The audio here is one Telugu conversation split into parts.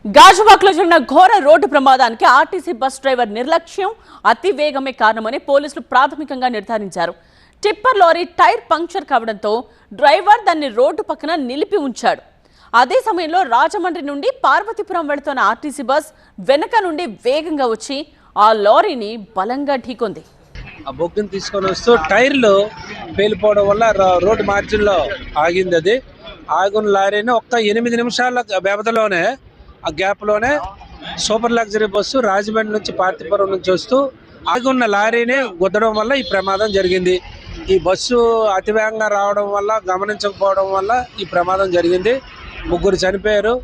గాజువాకలో జరిగిన ఘోర రోడ్డు ప్రమాదానికి ఆర్టీసీ బస్ డ్రైవర్ నిర్లక్ష్యం, అతి వేగమే కారణమని పోలీసులు ప్రాథమికంగా నిర్ధారించారు. టిప్పర్ లారీ టైర్ పంక్చర్ కావడంతో డ్రైవర్ దాన్ని రోడ్డు పక్కన నిలిపి ఉంచాడు. అదే సమయంలో రాజమండ్రి నుండి పార్వతీపురం వెళుతున్న ఆర్టీసీ బస్ వెనక నుండి వేగంగా వచ్చి ఆ లారీని బలంగా ఢీకొంది. ఆ బొగ్గుని తీసుకొని వస్తూ టైర్లు పేలిపోవడం వల్ల రోడ్డు మార్జిన్లో ఆగింది. అది ఆగిన లారీని ఒక్క 8 నిమిషాల వ్యవధిలోనే ఆ గ్యాప్లోనే సూపర్ లగ్జరీ బస్సు రాజమండ్రి నుంచి పార్వతీపురం నుంచి వస్తూ ఆగున్న లారీని గుద్దడం వల్ల ఈ ప్రమాదం జరిగింది. ఈ బస్సు అతివేగంగా రావడం వల్ల గమనించకపోవడం వల్ల ఈ ప్రమాదం జరిగింది. 3 చనిపోయారు,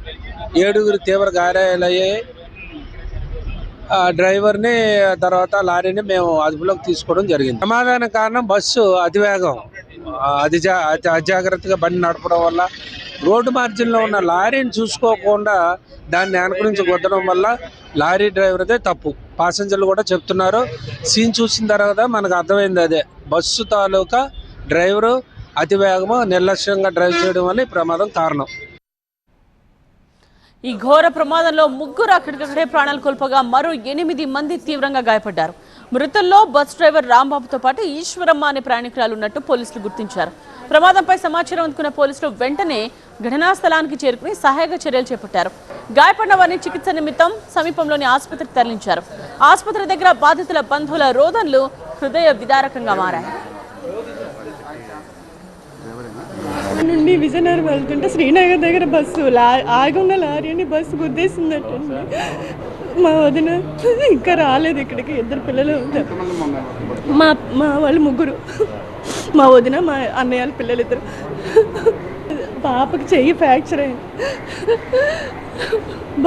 7 తీవ్ర గాయాలయ్యాయి. డ్రైవర్ని తర్వాత లారీని మేము అదుపులోకి తీసుకోవడం జరిగింది. ప్రమాదానికి కారణం బస్సు అతివేగం, అజాగ్రత్తగా బండి నడపడం వల్ల రోడ్డు మార్జిన్లో ఉన్న లారీని చూసుకోకుండా దాన్ని అనుకరించి గుద్దడం వల్ల లారీ డ్రైవర్దే తప్పు. ప్యాసింజర్లు కూడా చెప్తున్నారు. సీన్ చూసిన తర్వాత మనకు అర్థమైంది అదే, బస్సు తాలూకా డ్రైవరు అతివేగము నిర్లక్ష్యంగా డ్రైవ్ చేయడం వల్ల ఈ ప్రమాదం కారణం. ఈ ఘోర ప్రమాదంలో 3 అక్కడికక్కడే ప్రాణాలు కోల్పోగా మరో 8 మంది తీవ్రంగా గాయపడ్డారు. మృతుల్లో బస్ డ్రైవర్ రాంబాబుతో పాటు ఈశ్వరమ్మ అనే ప్రయాణికురాలు ఉన్నట్టు పోలీసులు గుర్తించారు. ప్రమాదంపై సమాచారం అందుకున్న పోలీసులు వెంటనే ఘటనా స్థలానికి చేరుకుని సహాయక చర్యలు చేపట్టారు. గాయపడిన వారిని చికిత్స నిమిత్తం సమీపంలోని ఆసుపత్రికి తరలించారు. ఆసుపత్రి దగ్గర బాధితుల బంధువుల రోదనలు హృదయ విదారకంగా మారాయి. నుండి విజయనగరం వెళ్తుంటే శ్రీనగర్ దగ్గర బస్సు ఆగున్న లారీని బస్సు గుద్దేసిందటండి. మా వదిన ఇంకా రాలేదు ఇక్కడికి. 2 పిల్లలు ఉంటారు. మా వాళ్ళు 3, మా వదిన, మా అన్నయ్య వాళ్ళ పిల్లలు 2. పాపకి చెయ్యి ఫ్రాక్చర్ అయింది.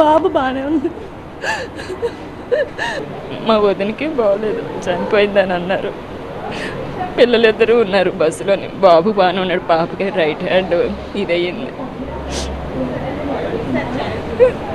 బాబు బాగానే ఉంది. మా వదినకి బాగోలేదు, చనిపోయిందని అన్నారు. పిల్లలు 2 ఉన్నారు బస్సులోని. బాబు బాగానే ఉన్నాడు, పాపకి రైట్ హ్యాండ్ ఇదయ్యింది.